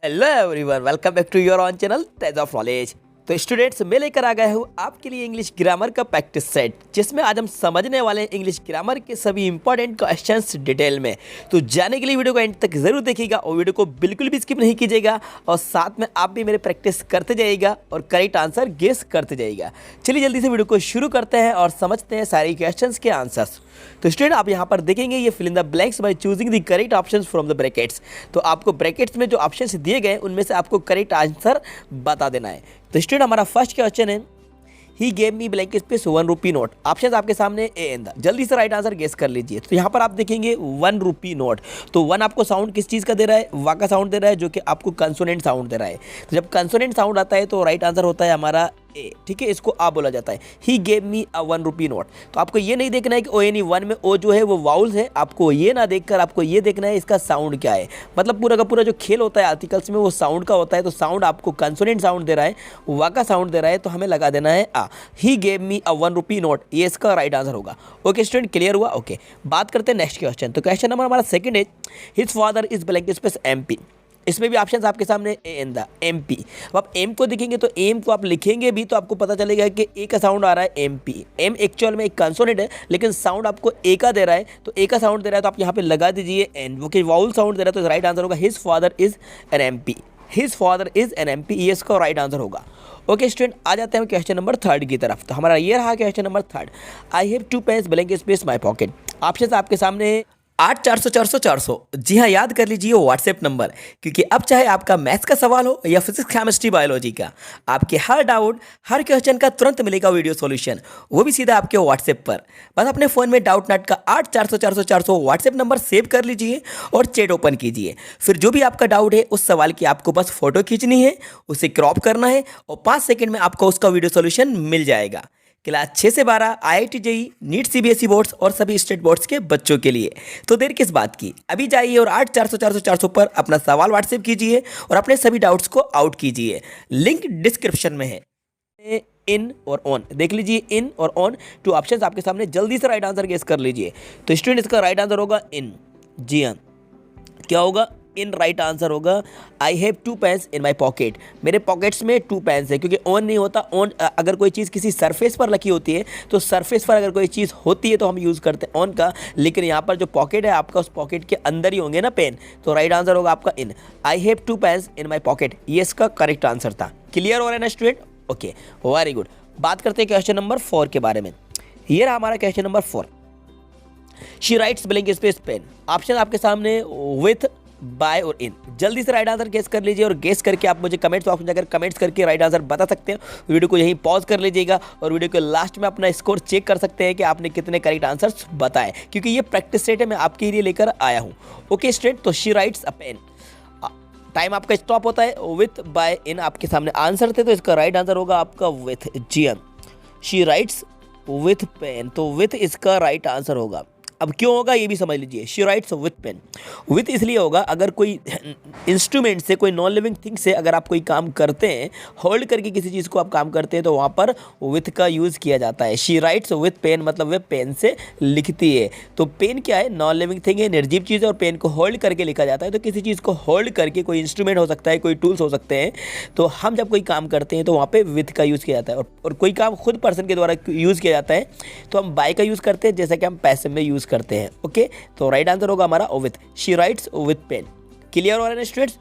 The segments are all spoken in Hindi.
Hello everyone, welcome back to your on channel Tej of knowledge. तो स्टूडेंट्स, मैं लेकर आ गया हूँ आपके लिए इंग्लिश ग्रामर का प्रैक्टिस सेट, जिसमें आज हम समझने वाले हैं इंग्लिश ग्रामर के सभी इंपॉर्टेंट क्वेश्चंस डिटेल में। तो जाने के लिए वीडियो को एंड तक जरूर देखिएगा और वीडियो को बिल्कुल भी स्किप नहीं कीजिएगा, और साथ में आप भी मेरे प्रैक्टिस करते जाइएगा और करेक्ट आंसर गेस करते जाइएगा। चलिए जल्दी से वीडियो को शुरू करते हैं और समझते हैं सारे क्वेश्चंस के आंसर्स। तो स्टूडेंट, आप यहाँ पर देखेंगे ये fill in the blanks by choosing the correct options from the brackets. तो आपको ब्रैकेट्स में जो ऑप्शंस दिए गए उनमें से आपको करेक्ट आंसर बता देना है। तो स्टूडेंट, हमारा फर्स्ट क्वेश्चन है, he gave me blank space 1 rupee note. Option आपके सामने ए एंड द। जल्दी से राइट आंसर गेस कर लीजिए। तो यहाँ पर आप देखेंगे 1 रुपी नोट। तो 1 आपको साउंड किस चीज़ का दे रहा है? वा का साउंड दे रहा है, जो कि आपको कंसोनेंट साउंड दे रहा है। तो जब कंसोनेंट साउंड आता है तो राइट आंसर होता है हमारा ए। ठीक है, इसको आ बोला जाता है। He gave me a 1 rupee note. तो आपको ये नहीं देखना है कि ओ यानी 1 में ओ जो है वो वाउल्स है, आपको ये ना देखकर आपको ये देखना है इसका साउंड क्या है। मतलब पूरा का पूरा जो खेल होता है आर्टिकल्स में वो साउंड का होता है। तो साउंड आपको कंसोनेंट साउंड दे रहा है, वा का साउंड दे रहा है, तो हमें लगा देना है आ। He gave me a 1 rupee note, ये इसका राइट आंसर होगा। ओके स्टूडेंट, क्लियर हुआ? ओके, बात करते हैं नेक्स्ट क्वेश्चन। तो क्वेश्चन नंबर हमारा सेकंड है, his father is blank space MP. इसमें भी ऑप्शंस आपके सामने ए एंड द एमपी। अब आप एम को देखेंगे तो एम को आप लिखेंगे भी तो आपको पता चलेगा कि ए का साउंड आ रहा है एमपी। एम एक्चुअल में एक कंसोनेंट है, लेकिन साउंड आपको ए का दे रहा है, तो ए का साउंड दे रहा है तो आप यहाँ पे लगा दीजिए एन, वो कि वाउल साउंड दे रहा है। तो राइट आंसर होगा his father is an MP. His father is an MP, ये इसका राइट आंसर होगा। ओके स्टूडेंट, आ जाते हैं क्वेश्चन नंबर थर्ड की तरफ। तो हमारा ये रहा question number third, I have 2 pens blank space my pocket. Option आपके सामने है 8 400 400 400। जी हाँ, याद कर लीजिए व्हाट्सएप नंबर, क्योंकि अब चाहे आपका मैथ्स का सवाल हो या फिजिक्स केमिस्ट्री बायोलॉजी का, आपके हर डाउट हर क्वेश्चन का तुरंत मिलेगा वीडियो सॉल्यूशन, वो भी सीधा आपके व्हाट्सएप पर। बस अपने फ़ोन में डाउट नट का 8 400 400 400 व्हाट्सएप नंबर सेव कर लीजिए और चैट ओपन कीजिए। फिर जो भी आपका डाउट है उस सवाल की आपको बस फोटो खींचनी है, उसे क्रॉप करना है और 5 सेकंड में आपको उसका वीडियो सॉल्यूशन मिल जाएगा। क्लास 6 से 12 IIT JEE NEET CBSE boards और सभी स्टेट बोर्ड्स के बच्चों के लिए। तो देर किस बात की, अभी जाइए और 8 400 400 400 पर अपना सवाल व्हाट्सएप कीजिए और अपने सभी डाउट्स को आउट कीजिए। लिंक डिस्क्रिप्शन में है। इन और ऑन देख लीजिए, इन और ऑन 2 ऑप्शंस आपके सामने, जल्दी से राइट आंसर गेस कर लीजिए। तो स्टूडेंट, इसका राइट आंसर होगा इन। जी हाँ, क्या होगा? इन राइट आंसर होगा। I have 2 pens in my pocket. मेरे पॉकेट्स में 2 पेन्स है, क्योंकि ऑन नहीं होता। ऑन अगर कोई चीज़ किसी सरफेस पर रखी होती है तो सरफेस पर अगर कोई चीज़ होती है तो हम यूज़ करते हैं ऑन का, लेकिन यहाँ पर जो पॉकेट है आपका, उस पॉकेट के अंदर ही होंगे ना पेन। तो राइट आंसर होगा आपका in. I have 2 pens in my pocket, ये इसका करेक्ट आंसर था। क्लियर हो रहा है ना स्टूडेंट? Okay, very good. बात करते हैं क्वेश्चन नंबर 4 के बारे में। ये रहा हमारा question number 4, she writes blank space pen. Option आपके सामने विथ, बाय और इन। जल्दी से राइट आंसर गेस कर लीजिए और गेस करके आप मुझे कमेंट्स बॉक्स में जाकर कमेंट्स करके राइट आंसर बता सकते हैं। वीडियो को यहीं पॉज कर लीजिएगा और वीडियो के लास्ट में अपना स्कोर चेक कर सकते हैं कि आपने कितने करेक्ट आंसर्स बताए, क्योंकि ये प्रैक्टिस सेट है, मैं आपके लिए लेकर आया हूँ। ओके स्टूडेंट, तो she writes a pen, time आपका स्टॉप होता है। विथ, बाय, इन आपके सामने आंसर थे, तो इसका राइट आंसर होगा आपका विथ। जी हाँ, शी राइट्स विथ पेन, तो विथ इसका राइट आंसर होगा। अब क्यों होगा ये भी समझ लीजिए। She writes with pen, with इसलिए होगा, अगर कोई इंस्ट्रूमेंट से, कोई नॉन लिविंग थिंग से अगर आप कोई काम करते हैं, होल्ड करके किसी चीज़ को आप काम करते हैं, तो वहाँ पर विथ का यूज़ किया जाता है। शी राइट्स विथ पेन मतलब वे पेन से लिखती है। तो पेन क्या है? नॉन लिविंग थिंग है, निर्जीव चीज़ है, और पेन को होल्ड करके लिखा जाता है। तो किसी चीज़ को होल्ड करके, कोई इंस्ट्रूमेंट हो सकता है, कोई टूल्स हो सकते हैं, तो हम जब कोई काम करते हैं तो वहाँ पर विथ का यूज़ किया जाता है। और कोई काम खुद पर्सन के द्वारा यूज़ किया जाता है तो हम बाय का यूज़ करते हैं, जैसा कि हम पैसिव में यूज़ करते हैं। ओके, तो राइट आंसर होगा हमारा with. She writes with pen. Clear हो रहा है स्टूडेंट्स?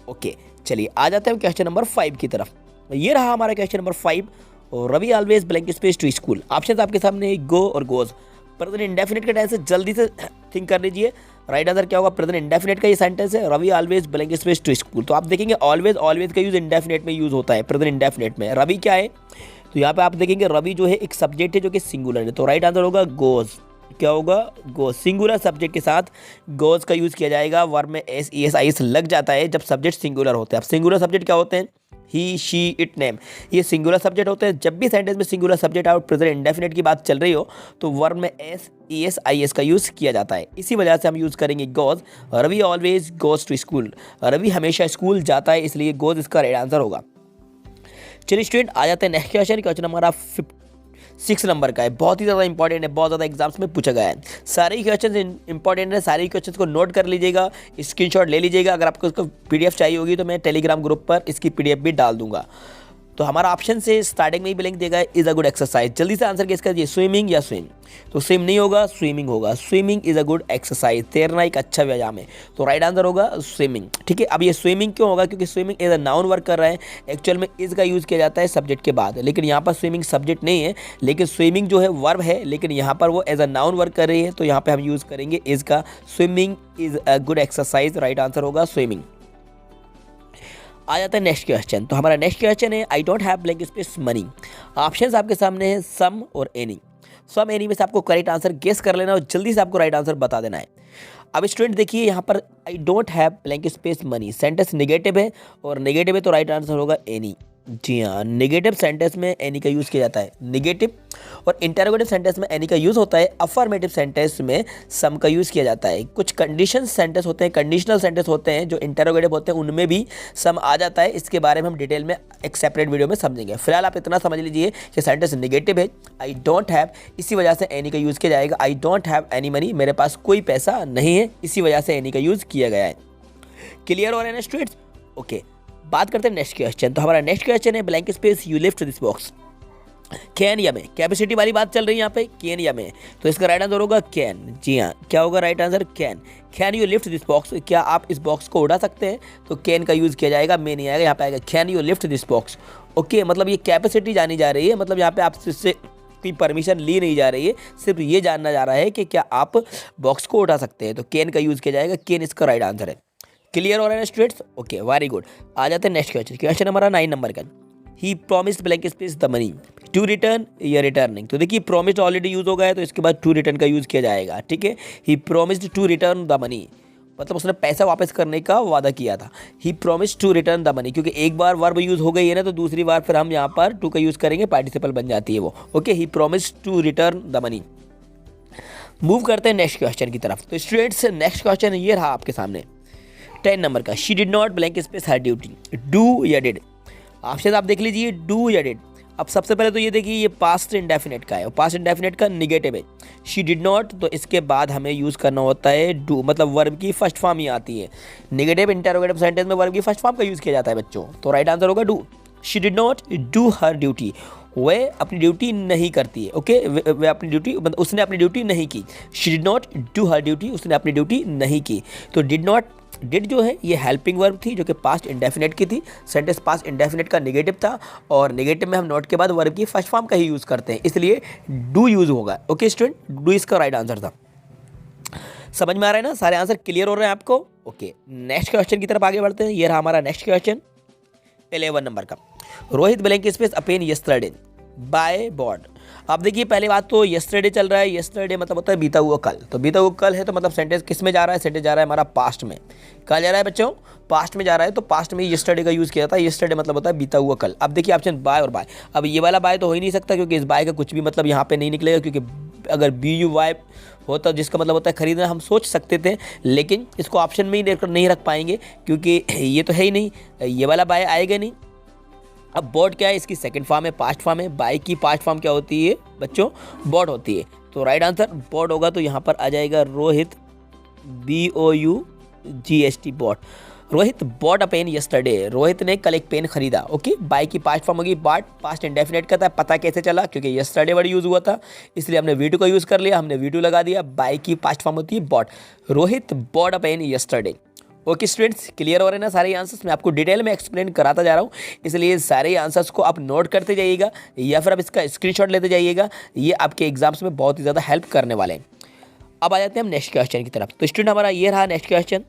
ओके, चलिए आ जाते हैं क्वेश्चन नंबर 5 की तरफ। ये रहा हमारा क्वेश्चन नंबर 5, और Ravi always blank space to school. Option आपके सामने गो और गोज। प्रेजेंट इंडेफिनिट का टेंस है, जल्दी से थिंक कर लीजिए। राइट आंसर क्या होगा? प्रेजेंट इंडेफिनिट का ये सेंटेंस है, Ravi always blank space to school. तो आप देखेंगे ऑलवेज, ऑलवेज का यूज इंडेफिनिट में यूज होता है, प्रेजेंट इंडेफिनिट में। रवि क्या है? तो यहाँ पे आप देखेंगे रवि जो है एक सब्जेक्ट है जो कि सिंगुलर है, तो राइट आंसर होगा गोज। क्या होगा? गोज। सिंगुलर सब्जेक्ट के साथ गोज का यूज किया जाएगा। वर्ब में S E S I S लग जाता है जब सब्जेक्ट सिंगुलर होते हैं। अब सिंगुलर सब्जेक्ट क्या होते हैं? ही, शी, इट, नेम, ये सिंगुलर सब्जेक्ट होते हैं। जब भी सेंटेंस में सिंगुलर सब्जेक्ट और प्रेजेंट इंडेफिनिट की बात चल रही हो तो वर्ब में S E S I S का यूज़ किया जाता है। इसी वजह से हम यूज़ करेंगे goes. Ravi always goes to school, Ravi हमेशा स्कूल जाता है, इसलिए गोज इसका राइट आंसर होगा। चलिए स्टूडेंट, आ जाते हैं नेक्स्ट क्वेश्चन। क्वेश्चन हमारा 6 नंबर का है, बहुत ही ज़्यादा इंपॉर्टेंट है, बहुत ज़्यादा एग्जाम्स में पूछा गया है। सारे ही क्वेश्चन इंपॉर्टेंट है, सारे ही क्वेश्चन को नोट कर लीजिएगा, स्क्रीनशॉट ले लीजिएगा। अगर आपको उसको पीडीएफ चाहिए होगी तो मैं टेलीग्राम ग्रुप पर इसकी पीडीएफ भी डाल दूंगा। तो हमारा ऑप्शन से स्टार्टिंग में ही ब्लैंक देगा इज अ गुड एक्सरसाइज। जल्दी से आंसर गेस कीजिए, स्विमिंग या स्विम। तो स्विम नहीं होगा, स्विमिंग होगा। Swimming is a good exercise, तैरना एक अच्छा व्यायाम है। तो राइट आंसर होगा स्विमिंग। ठीक है, अब ये स्विमिंग क्यों होगा, क्योंकि swimming as a noun work कर रहा है। एक्चुअल में इज का यूज़ किया जाता है सब्जेक्ट के बाद, लेकिन यहाँ पर स्विमिंग सब्जेक्ट नहीं है, लेकिन स्विमिंग जो है वर्ब है, लेकिन यहाँ पर वो एज अ नाउन वर्क कर रही है, तो यहाँ पर हम यूज़ करेंगे इज का। Swimming is a good exercise, right answer होगा स्विमिंग। आ जाता है नेक्स्ट क्वेश्चन। तो हमारा नेक्स्ट क्वेश्चन है I don't have blank space money. Options आपके सामने हैं सम और एनी। सम एनी में से आपको करेक्ट आंसर गेस कर लेना और जल्दी से आपको राइट आंसर बता देना है। अब स्टूडेंट देखिए यहाँ पर I don't have blank space money, sentence negative है और नेगेटिव है तो राइट आंसर होगा एनी। जी हाँ, नेगेटिव सेंटेंस में एनी का यूज़ किया जाता है, नेगेटिव। और इंटरोगेटिव सेंटेंस में एनी का यूज़ होता है, अफर्मेटिव सेंटेंस में सम का यूज़ किया जाता है। कुछ कंडीशन सेंटेंस होते हैं, कंडीशनल सेंटेंस होते हैं जो इंटरोगेटिव होते हैं, उनमें भी सम आ जाता है। इसके बारे में हम डिटेल में एक सेपरेट वीडियो में समझेंगे। फिलहाल आप इतना समझ लीजिए कि सेंटेंस नेगेटिव है, आई डोंट हैव, इसी वजह से एनी का यूज़ किया जाएगा। I don't have any money, मेरे पास कोई पैसा नहीं है, इसी वजह से एनी का यूज़ किया गया है। क्लियर हो रहा है स्टूडेंट्स? ओके, बात करते हैं नेक्स्ट क्वेश्चन। तो हमारा नेक्स्ट क्वेश्चन है blank space you lift this box. Can या में, कैपेसिटी वाली बात चल रही है यहाँ पे, कैन या में, तो इसका राइट आंसर होगा कैन। जी हाँ, क्या होगा right answer? Can. Can you lift this box, क्या आप इस बॉक्स को उठा सकते हैं? तो कैन का यूज़ किया जाएगा, में नहीं आएगा, यहाँ पे आएगा can you lift this box. Okay, मतलब ये कैपेसिटी जानी जा रही है, मतलब यहाँ पे आप इससे कोई परमिशन ली नहीं जा रही है, सिर्फ ये जानना जा रहा है कि क्या आप बॉक्स को उठा सकते हैं। तो कैन का यूज़ किया जाएगा, कैन इसका राइट आंसर है। क्लियर हो रहा है स्टूडेंट्स? Okay, very good. आ जाते हैं नेक्स्ट क्वेश्चन। क्वेश्चन हमारा 9 नंबर का, he promised blank space the money to return या रिटर्निंग। तो देखिए प्रॉमिस्ड ऑलरेडी यूज हो गया है, तो इसके बाद टू रिटर्न का यूज़ किया जाएगा। ठीक है, he promised to return the money, मतलब उसने पैसा वापस करने का वादा किया था। He promised to return the money, क्योंकि एक बार वर्ब यूज़ हो गई है ना, तो दूसरी बार फिर हम यहाँ पर टू का यूज़ करेंगे, पार्टिसिपल बन जाती है वो। Okay, he promised to return the money. Move करते हैं नेक्स्ट क्वेश्चन की तरफ। तो स्टूडेंट्स नेक्स्ट क्वेश्चन ये रहा आपके सामने 10 नंबर का, she did not blank space her duty. Do या डिड, ऑप्शन आप देख लीजिए, डू या डिड। अब सबसे पहले तो ये देखिए, ये पास्ट इंडेफिनेट का है और पास्ट इंडेफिनेट का निगेटिव है। शी डिड नॉट, तो इसके बाद हमें यूज़ करना होता है डू, मतलब वर्ब की फर्स्ट फॉर्म ही आती है। निगेटिव इंटरोगेटिव सेंटेंस में वर्ब की फर्स्ट फॉर्म का यूज़ किया जाता है बच्चों, तो राइट आंसर होगा do. She did not do her duty, वह अपनी ड्यूटी नहीं करती है। ओके, वे अपनी ड्यूटी, मतलब उसने अपनी ड्यूटी नहीं की। She did not do her duty, उसने अपनी ड्यूटी नहीं की। तो डिड नॉट, डिड जो है ये हेल्पिंग वर्ब थी जो कि पास्ट इंडेफिनेट की थी। सेंटेंस पास्ट इंडेफिनेट का नेगेटिव था और नेगेटिव में हम नॉट के बाद वर्ब की फर्स्ट फॉर्म का ही यूज़ करते हैं, इसलिए डू यूज़ होगा। ओके स्टूडेंट, डू इसका राइट आंसर था। समझ में आ रहा है ना? सारे आंसर क्लियर हो रहे हैं आपको? ओके, नेक्स्ट क्वेश्चन की तरफ आगे बढ़ते हैं। ये रहा हमारा नेक्स्ट क्वेश्चन 11 नंबर का, Rohit blank space open yesterday by board. अब देखिए पहले बात तो यस्टरडे चल रहा है, यस्टरडे मतलब होता है बीता हुआ कल, तो बीता हुआ कल है तो मतलब सेंटेंस किस में जा रहा है? सेंटेंस जा रहा है हमारा पास्ट में। कहाँ जा रहा है बच्चों? पास्ट में जा रहा है, तो पास्ट में यस्टरडे का यूज़ किया जाता है। यस्टरडे मतलब होता है बीता हुआ कल। अब देखिए ऑप्शन बाय और बाय, अब ये वाला बाय तो हो ही नहीं सकता क्योंकि इस बाय का कुछ भी मतलब यहाँ पे नहीं निकलेगा, क्योंकि अगर बी यू वाई होता जिसका मतलब होता है खरीदना, हम सोच सकते थे, लेकिन इसको ऑप्शन में ही नहीं रख पाएंगे क्योंकि ये तो है ही नहीं, ये वाला बाय आएगा नहीं। अब बॉट क्या है? इसकी सेकंड फॉर्म है, पास्ट फॉर्म है। बाय की पास्ट फॉर्म क्या होती है बच्चों? बॉट होती है। तो राइट आंसर बॉट होगा, तो यहाँ पर आ जाएगा Rohit, BOUGHT bought. Rohit bought a pen yesterday, Rohit ने कल एक पेन खरीदा। ओके, बाय की पास्ट फॉर्म होगी बॉट, पास्ट इंडेफिनेट का था। पता कैसे चला? क्योंकि यस्टरडे वर्ड यूज़ हुआ था, इसलिए हमने V2 का यूज़ कर लिया, हमने V2 लगा दिया। बाय की पास्ट फॉर्म होती है bought. Rohit bought a pen yesterday. Okay students, clear हो रहे हैं ना सारे आंसर्स? मैं आपको डिटेल में एक्सप्लेन कराता जा रहा हूँ, इसलिए सारे आंसर्स को आप नोट करते जाइएगा या फिर आप इसका स्क्रीनशॉट लेते जाइएगा। ये आपके एग्जाम्स में बहुत ही ज़्यादा हेल्प करने वाले हैं। अब आ जाते हैं हम नेक्स्ट क्वेश्चन की तरफ। तो स्टूडेंट हमारा ये रहा next question,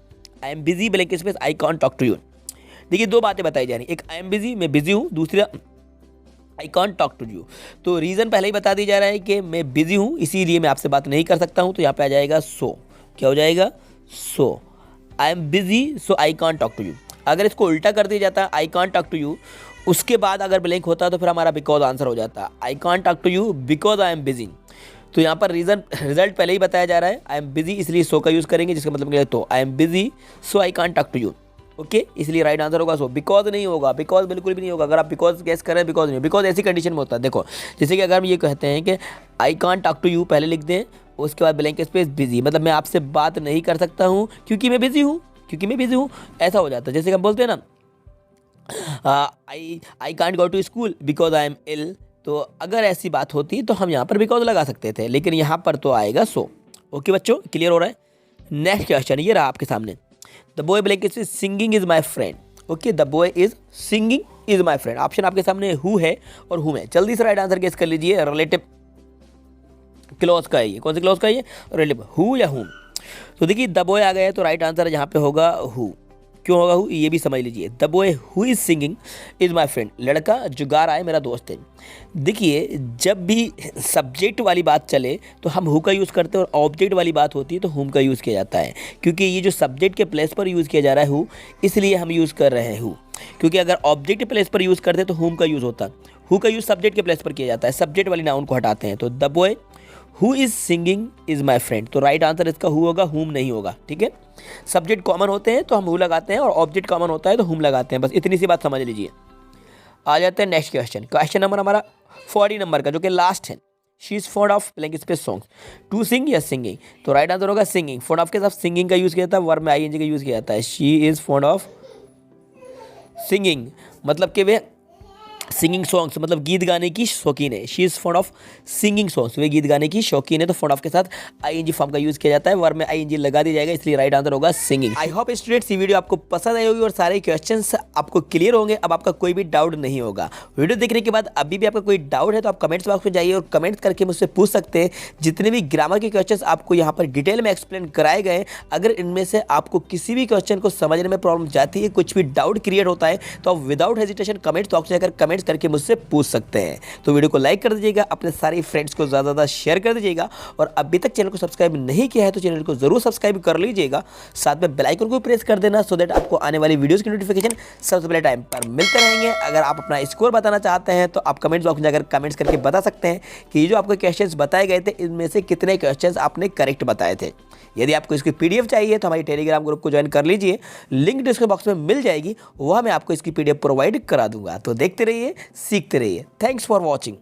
I am busy blank space I can't talk to you. देखिए दो बातें बताई जा रही, एक आई एम बिजी, मैं बिजी हूँ, दूसरा I can't talk to you. तो रीज़न पहले ही बता दी जा रहा है कि मैं बिजी हूँ इसीलिए मैं आपसे बात नहीं कर सकता हूँ, तो यहाँ पे आ जाएगा सो। क्या हो जाएगा? So I am busy so I can't talk to you. अगर इसको उल्टा कर दिया जाता I can't talk to you, उसके बाद अगर ब्लैंक होता तो फिर हमारा बिकॉज आंसर हो जाता। I can't talk to you because I am busy. तो यहाँ पर रिजल्ट पहले ही बताया जा रहा है, आई एम बिजी इसलिए सो का यूज़ करेंगे, जिसका मतलब क्या है? तो I am busy so I can't talk to you. Okay, इसलिए राइट आंसर होगा सो। बिकॉज नहीं होगा, बिकॉज बिल्कुल भी नहीं होगा। अगर आप बिकॉज गेस करें, बिकॉज नहीं, बिकॉज ऐसी कंडीशन में होता है। देखो जैसे कि अगर हम ये कहते हैं कि I can't talk to you, पहले लिख दें, उसके बाद ब्लैंक स्पेस बिजी, मतलब मैं आपसे बात नहीं कर सकता हूँ क्योंकि मैं बिजी हूँ, क्योंकि मैं बिजी हूँ, ऐसा हो जाता है। जैसे कि हम बोलते हैं ना I can't go to school because I am ill, तो अगर ऐसी बात होती तो हम यहाँ पर बिकॉज लगा सकते थे, लेकिन यहाँ पर तो आएगा सो। ओके बच्चों, क्लियर हो रहा है। नेक्स्ट क्वेश्चन ये रहा आपके सामने। The boy blank space singing is my friend. Okay, the boy is singing is my friend. Option आपके सामने हु है और हुम है। जल्दी से राइट आंसर गेस कर लीजिए। रिलेटिव क्लॉज का है ये, कौन सी क्लॉज का है ये? रिलेटिव, हु या हुम। तो देखिए द बॉय आ गया है तो राइट आंसर यहाँ पे होगा हु। क्यों होगा हु, ये भी समझ लीजिए। The boy who is singing is my friend, लड़का जो गा रहा है मेरा दोस्त है। देखिए जब भी सब्जेक्ट वाली बात चले तो हम हु का यूज़ करते हैं, और ऑब्जेक्ट वाली बात होती है तो हुम का यूज़ किया जाता है, क्योंकि ये जो सब्जेक्ट के प्लेस पर यूज़ किया जा रहा है हु, इसलिए हम यूज़ कर रहे हैं हु। क्योंकि अगर ऑब्जेक्ट के प्लेस पर यूज़ करते तो हुम का यूज़ होता। हु का यूज़ सब्जेक्ट के प्लेस पर किया जाता है, सब्जेक्ट वाली नाउन को हटाते हैं। तो the boy who is singing is my friend, तो राइट आंसर इसका हु होगा, हुम नहीं होगा। ठीक है, सब्जेक्ट कॉमन होते हैं तो हम हु लगाते हैं, और ऑब्जेक्ट कॉमन होता है तो हुम लगाते हैं। बस इतनी सी बात समझ लीजिए। आ जाते हैं नेक्स्ट क्वेश्चन। क्वेश्चन नंबर हमारा 40 नंबर का, जो कि लास्ट है। She is fond of blank space songs, to sing या सिंगिंग, तो राइट आंसर होगा सिंगिंग। फॉन्ड ऑफ के साथ सिंगिंग का यूज़ किया जाता है, वर्ब में आईएनजी का यूज़ किया जाता है। She is fond of singing, मतलब कि वे सिंगिंग सॉन्ग्स, मतलब गीत गाने की शौकीन है। She is fond of singing songs, वे गीत गाने की शौकीन है। तो फॉन्ड ऑफ के साथ आईएनजी फॉर्म का यूज़ किया जाता है, वर्ब में आईएनजी लगा दी जाएगा, इसलिए राइट आंसर होगा सिंगिंग। आई होप स्टूडेंट्स ये वीडियो आपको पसंद आई होगी और सारे क्वेश्चंस आपको क्लियर होंगे। अब आपका कोई भी डाउट नहीं होगा। वीडियो देखने के बाद अभी भी आपका कोई डाउट है तो आप कमेंट्स बॉक्स में जाइए और कमेंट करके मुझसे पूछ सकते हैं। जितने भी ग्रामर के क्वेश्चंस आपको यहाँ पर डिटेल में एक्सप्लेन कराए गए, अगर इनमें से आपको किसी भी क्वेश्चन को समझने में प्रॉब्लम जाती है, कुछ भी डाउट क्रिएट होता है, तो आप विदाउट हेजिटेशन कमेंट बॉक्स में जाकर कमेंट्स करके मुझसे पूछ सकते हैं। तो वीडियो को लाइक कर दीजिएगा, अपने सारे फ्रेंड्स को ज़्यादा शेयर कर दीजिएगा, और अभी तक चैनल को सब्सक्राइब नहीं किया है तो चैनल को जरूर सब्सक्राइब कर लीजिएगा। साथ में बेल आइकन को प्रेस कर देना, सो दैट आपको आने वाली वीडियोस की नोटिफिकेशन सबसे पहले टाइम पर मिलते रहेंगे। अगर आप अपना स्कोर बताना चाहते हैं तो आप कमेंट बॉक्स में जाकर कमेंट्स करके बता सकते हैं कि ये जो आपको क्वेश्चंस बताए गए थे, इनमें से कितने क्वेश्चंस आपने करेक्ट बताए थे। यदि आपको इसकी पीडीएफ चाहिए तो हमारी टेलीग्राम ग्रुप को ज्वाइन कर लीजिए, लिंक डिस्क्रिप्शन बॉक्स में मिल जाएगी, वह मैं आपको इसकी पीडीएफ प्रोवाइड करा दूंगा। तो देखते रहिए, सीखते रहिए। Thanks for watching.